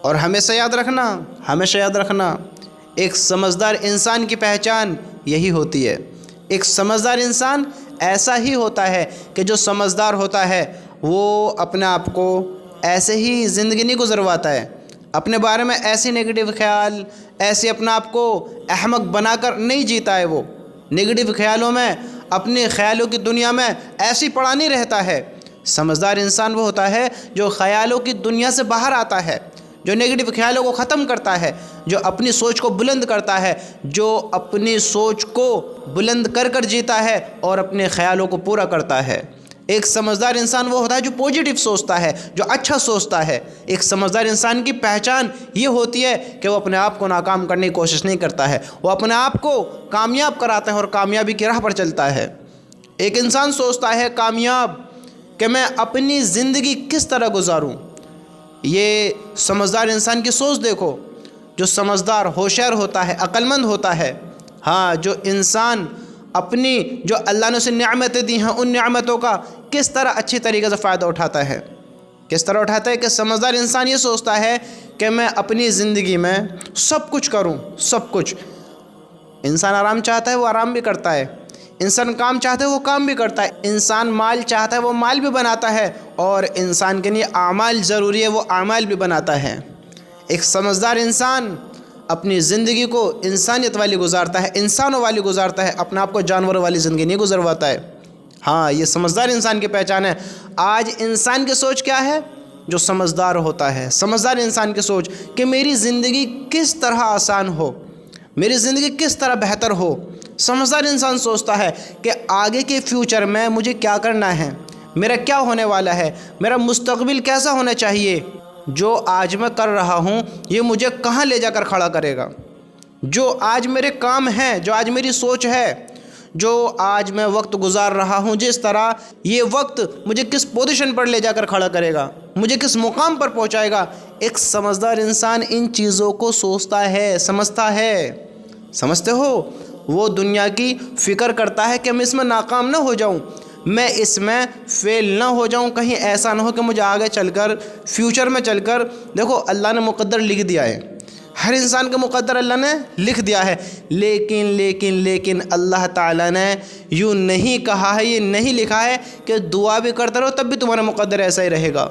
اور ہمیشہ یاد رکھنا ایک سمجھدار انسان کی پہچان یہی ہوتی ہے۔ ایک سمجھدار انسان ایسا ہی ہوتا ہے کہ جو سمجھدار ہوتا ہے وہ اپنے آپ کو ایسے ہی زندگی نہیں گزرواتا ہے، اپنے بارے میں ایسے نگیٹو خیال، ایسے اپنے آپ کو احمق بنا کر نہیں جیتا ہے۔ وہ نگیٹو خیالوں میں، اپنے خیالوں کی دنیا میں ایسی پڑا نہیں رہتا ہے۔ سمجھدار انسان وہ ہوتا ہے جو خیالوں کی دنیا سے باہر آتا ہے، جو نگیٹو خیالوں کو ختم کرتا ہے، جو اپنی سوچ کو بلند کرتا ہے، جو اپنی سوچ کو بلند کر کر جیتا ہے اور اپنے خیالوں کو پورا کرتا ہے۔ ایک سمجھدار انسان وہ ہوتا ہے جو پوزیٹیو سوچتا ہے، جو اچھا سوچتا ہے۔ ایک سمجھدار انسان کی پہچان یہ ہوتی ہے کہ وہ اپنے آپ کو ناکام کرنے کی کوشش نہیں کرتا ہے، وہ اپنے آپ کو کامیاب کراتا ہے اور کامیابی کی راہ پر چلتا ہے۔ ایک انسان سوچتا ہے کامیاب کہ میں اپنی زندگی کس طرح گزاروں۔ یہ سمجھدار انسان کی سوچ دیکھو۔ جو سمجھدار ہوشیار ہوتا ہے، عقل مند ہوتا ہے، ہاں، جو انسان اپنی جو اللہ نے اسے نعمتیں دی ہیں ان نعمتوں کا کس طرح اچھی طریقے سے فائدہ اٹھاتا ہے، کس طرح اٹھاتا ہے کہ سمجھدار انسان یہ سوچتا ہے کہ میں اپنی زندگی میں سب کچھ کروں، سب کچھ۔ انسان آرام چاہتا ہے وہ آرام بھی کرتا ہے، انسان کام چاہتا ہے وہ کام بھی کرتا ہے، انسان مال چاہتا ہے وہ مال بھی بناتا ہے، اور انسان کے لیے اعمال ضروری ہے وہ اعمال بھی بناتا ہے۔ ایک سمجھدار انسان اپنی زندگی کو انسانیت والی گزارتا ہے، انسانوں والی گزارتا ہے، اپنے آپ کو جانوروں والی زندگی نہیں گزرواتا ہے۔ ہاں، یہ سمجھدار انسان کی پہچان ہے۔ آج انسان کی سوچ کیا ہے؟ جو سمجھدار ہوتا ہے، سمجھدار انسان کی سوچ کہ میری زندگی کس طرح آسان ہو، میری زندگی کس طرح بہتر ہو۔ سمجھدار انسان سوچتا ہے کہ آگے کے فیوچر میں مجھے کیا کرنا ہے، میرا کیا ہونے والا ہے، میرا مستقبل کیسا ہونا چاہیے۔ جو آج میں کر رہا ہوں یہ مجھے کہاں لے جا کر کھڑا کرے گا۔ جو آج میرے کام ہیں، جو آج میری سوچ ہے، جو آج میں وقت گزار رہا ہوں، جس طرح یہ وقت مجھے کس پوزیشن پر لے جا کر کھڑا کرے گا، مجھے کس مقام پر پہنچائے گا۔ ایک سمجھدار انسان ان چیزوں کو سوچتا ہے، سمجھتا ہے۔ سمجھتے ہو؟ وہ دنیا کی فکر کرتا ہے کہ میں اس میں ناکام نہ ہو جاؤں، میں اس میں فیل نہ ہو جاؤں، کہیں ایسا نہ ہو کہ مجھے آگے چل کر، فیوچر میں چل کر، دیکھو اللہ نے مقدر لکھ دیا ہے، ہر انسان کا مقدر اللہ نے لکھ دیا ہے، لیکن اللہ تعالیٰ نے یوں نہیں کہا ہے، یہ نہیں لکھا ہے کہ دعا بھی کرتے رہو تب بھی تمہارا مقدر ایسا ہی رہے گا۔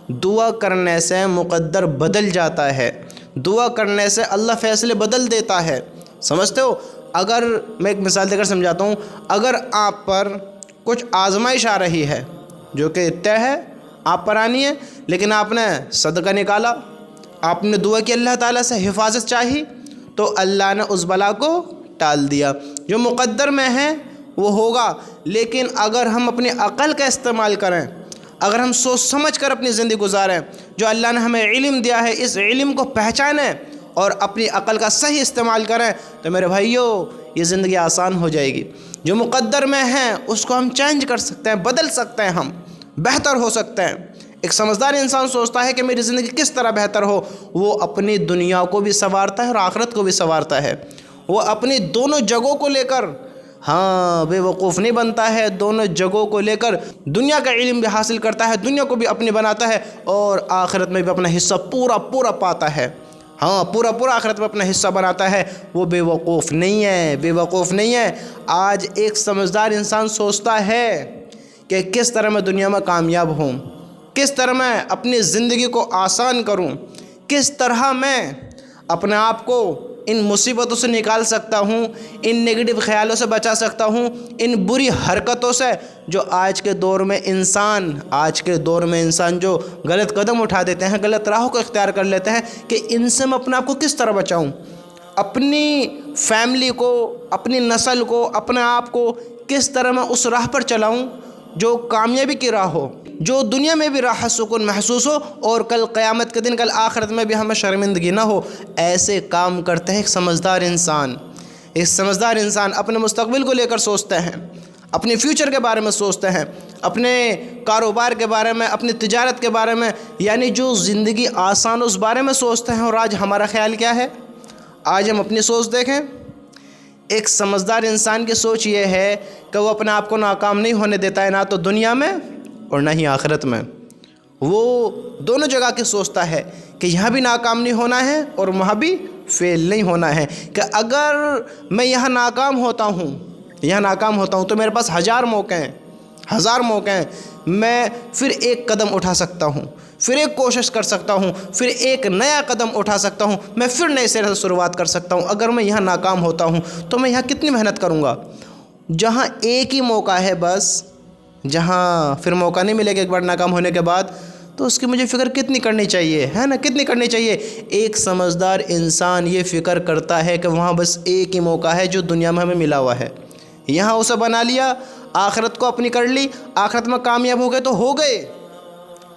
دعا کرنے سے مقدر بدل جاتا ہے، دعا کرنے سے اللہ فیصلے بدل دیتا ہے۔ سمجھتے ہو؟ اگر میں ایک مثال دے کر سمجھاتا ہوں، اگر آپ پر کچھ آزمائش آ رہی ہے جو کہ طے ہے، آپ پر آنی ہے، لیکن آپ نے صدقہ نکالا، آپ نے دعا کی، اللہ تعالیٰ سے حفاظت چاہی، تو اللہ نے اس بلا کو ٹال دیا۔ جو مقدر میں ہے وہ ہوگا، لیکن اگر ہم اپنی عقل کا استعمال کریں، اگر ہم سوچ سمجھ کر اپنی زندگی گزاریں، جو اللہ نے ہمیں علم دیا ہے اس علم کو پہچانیں اور اپنی عقل کا صحیح استعمال کریں، تو میرے بھائیو یہ زندگی آسان ہو جائے گی۔ جو مقدر میں ہیں اس کو ہم چینج کر سکتے ہیں، بدل سکتے ہیں، ہم بہتر ہو سکتے ہیں۔ ایک سمجھدار انسان سوچتا ہے کہ میری زندگی کس طرح بہتر ہو، وہ اپنی دنیا کو بھی سنوارتا ہے اور آخرت کو بھی سنوارتا ہے۔ وہ اپنی دونوں جگہوں کو لے کر، ہاں، بے وقوف نہیں بنتا ہے، دونوں جگہوں کو لے کر دنیا کا علم بھی حاصل کرتا ہے، دنیا کو بھی اپنی بناتا ہے اور آخرت میں بھی اپنا حصہ پورا پاتا ہے۔ ہاں، پورا آخرت میں اپنا حصہ بناتا ہے۔ وہ بے وقوف نہیں ہے۔ آج ایک سمجھدار انسان سوچتا ہے کہ کس طرح میں دنیا میں کامیاب ہوں، کس طرح میں اپنی زندگی کو آسان کروں، کس طرح میں اپنے آپ کو ان مصیبتوں سے نکال سکتا ہوں، ان نگیٹو خیالوں سے بچا سکتا ہوں، ان بری حرکتوں سے جو آج کے دور میں انسان جو غلط قدم اٹھا دیتے ہیں، غلط راہوں کو اختیار کر لیتے ہیں، کہ ان سے میں اپنے آپ کو کس طرح بچاؤں، اپنی فیملی کو، اپنی نسل کو، اپنے آپ کو کس طرح میں اس راہ پر چلاؤں جو کامیابی کی راہ ہو، جو دنیا میں بھی راحت سکون محسوس ہو اور کل قیامت کے دن، کل آخرت میں بھی ہمیں شرمندگی نہ ہو۔ ایسے کام کرتے ہیں ایک سمجھدار انسان۔ ایک سمجھدار انسان اپنے مستقبل کو لے کر سوچتے ہیں، اپنے فیوچر کے بارے میں سوچتے ہیں، اپنے کاروبار کے بارے میں، اپنی تجارت کے بارے میں، یعنی جو زندگی آسان اس بارے میں سوچتے ہیں۔ اور آج ہمارا خیال کیا ہے؟ آج ہم اپنی سوچ دیکھیں۔ ایک سمجھدار انسان کی سوچ یہ ہے کہ وہ اپنے آپ کو ناکام نہیں ہونے دیتا ہے، نہ تو دنیا میں اور نہ ہی آخرت میں۔ وہ دونوں جگہ کی سوچتا ہے کہ یہاں بھی ناکام نہیں ہونا ہے اور وہاں بھی فیل نہیں ہونا ہے، کہ اگر میں یہاں ناکام ہوتا ہوں تو میرے پاس 1000 موقع ہیں، میں پھر ایک قدم اٹھا سکتا ہوں، پھر ایک کوشش کر سکتا ہوں، پھر ایک نیا قدم اٹھا سکتا ہوں، میں پھر نئے سرے سے شروعات کر سکتا ہوں۔ اگر میں یہاں ناکام ہوتا ہوں تو میں یہاں کتنی محنت کروں گا؟ جہاں ایک ہی موقع ہے بس، جہاں پھر موقع نہیں ملے گا ایک بار ناکام ہونے کے بعد، تو اس کی مجھے فکر کتنی کرنی چاہیے، ہے نا؟ کتنی کرنی چاہیے؟ ایک سمجھدار انسان یہ فکر کرتا ہے کہ وہاں بس ایک ہی موقع ہے جو دنیا میں ہمیں ملا ہوا ہے، یہاں اسے بنا لیا، آخرت کو اپنی کر لی، آخرت میں کامیاب ہو گئے تو ہو گئے،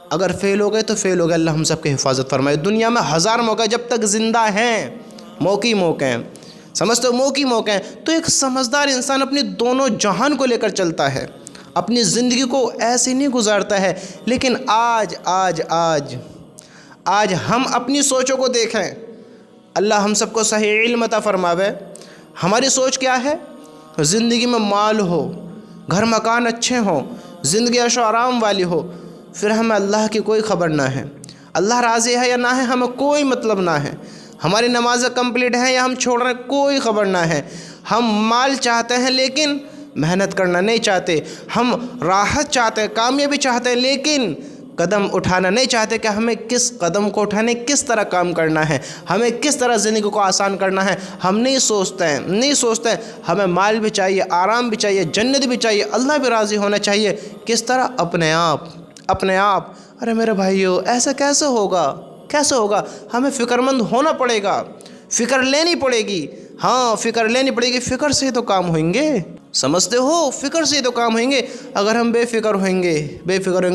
اگر فیل ہو گئے تو فیل ہو گئے۔ اللہ ہم سب کی حفاظت فرمائے۔ دنیا میں 1000 موقع، جب تک زندہ ہیں موقع ہیں، سمجھتے ہو؟ موقع ہیں۔ تو ایک سمجھدار انسان اپنی دونوں جہان کو لے کر چلتا ہے، اپنی زندگی کو ایسے نہیں گزارتا ہے۔ لیکن آج ہم اپنی سوچوں کو دیکھیں، اللہ ہم سب کو صحیح علم عطا فرماوے۔ ہماری سوچ کیا ہے؟ زندگی میں مال ہو، گھر مکان اچھے ہوں، زندگی عیش و آرام والی ہو، پھر ہمیں اللہ کی کوئی خبر نہ ہے، اللہ راضی ہے یا نہ ہے ہمیں کوئی مطلب نہ ہے، ہماری نمازیں کمپلیٹ ہیں یا ہم چھوڑ رہے ہیں کوئی خبر نہ ہے۔ ہم مال چاہتے ہیں لیکن محنت کرنا نہیں چاہتے، ہم راحت چاہتے ہیں، کامیابی چاہتے ہیں، لیکن قدم اٹھانا نہیں چاہتے کہ ہمیں کس قدم کو اٹھانے، کس طرح کام کرنا ہے، ہمیں کس طرح زندگی کو آسان کرنا ہے۔ ہم نہیں سوچتے ہیں ہمیں مال بھی چاہیے، آرام بھی چاہیے، جنت بھی چاہیے، اللہ بھی راضی ہونا چاہیے۔ کس طرح؟ اپنے آپ۔ ارے میرے بھائیو، ایسا کیسے ہوگا؟ ہمیں فکر مند ہونا پڑے گا، فکر لینی پڑے گی، ہاں فکر لینی پڑے گی۔ فکر سے تو کام ہوئیں گے، سمجھتے ہو؟ فکر سے تو کام ہوئیں گے۔ اگر ہم بے فکر ہوئیں گے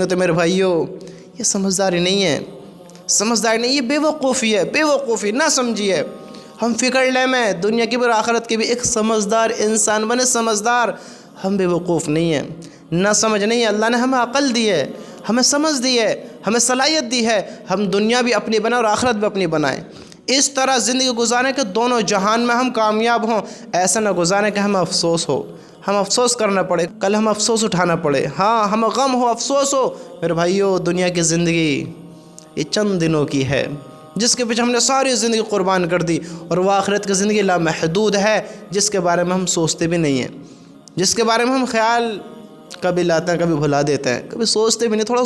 تو میرے بھائیو یہ سمجھداری نہیں ہے، یہ بے وقوفی نہ سمجھیے۔ ہم فکر لے میں دنیا کی بھی اور آخرت کی بھی، ایک سمجھدار انسان بنے، سمجھدار۔ ہم بے وقوف نہیں ہیں، نہ سمجھ نہیں ہے۔ اللہ نے ہمیں عقل دی ہے، ہمیں سمجھ دی ہے، ہمیں صلاحیت دی ہے، ہم دنیا بھی اپنی بنائیں اور آخرت بھی اپنی بنائیں۔ اس طرح زندگی گزاریں کہ دونوں جہان میں ہم کامیاب ہوں، ایسا نہ گزاریں کہ ہمیں افسوس ہو، ہم افسوس کرنا پڑے، کل ہم افسوس اٹھانا پڑے، ہاں ہمیں غم ہو، افسوس ہو۔ میرے بھائیو، دنیا کی زندگی یہ چند دنوں کی ہے، جس کے پیچھے ہم نے ساری زندگی قربان کر دی، اور وہ آخرت کی زندگی لامحدود ہے، جس کے بارے میں ہم سوچتے بھی نہیں ہیں، جس کے بارے میں ہم خیال کبھی لاتے ہیں، کبھی بھلا دیتے ہیں، کبھی سوچتے بھی نہیں۔ تھوڑا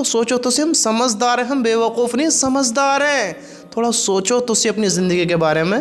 سوچو تو ہم سمجھدار ہیں، ہم بے وقوف نہیں، سمجھدار ہیں۔ تھوڑا سوچو تو اپنی زندگی کے بارے میں۔